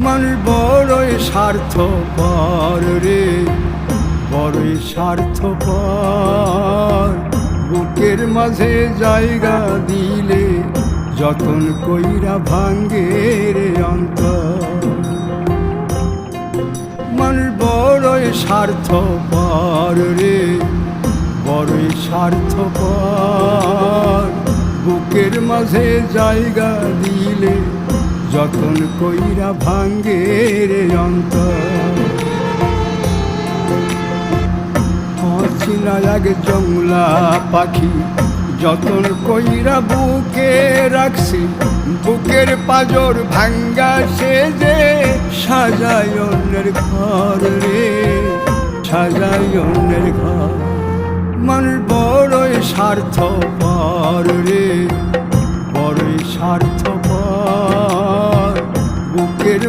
মানুষ বড়ই স্বার্থপর রে, বড়ই স্বার্থপর। বুকের মাঝে জায়গা দিলে যতন কইরা ভাঙ্গে রে অন্তর। মানুষ বড়ই স্বার্থপর রে, বড়ই স্বার্থপর। বুকের মাঝে জায়গা দিলে যতন কইরা ভাঙ্গে রে অন্তর। চিনা এক জংলা পাখি যতন কইরা বুকে রাখছি, বুকের পাজর ভাঙ্গা সে যে সাজায় অন্যের ঘর রে, সাজায় অন্যের ঘর। মানুষ বড়ই স্বার্থপর রে, বড়ই স্বার্থপর। বুকের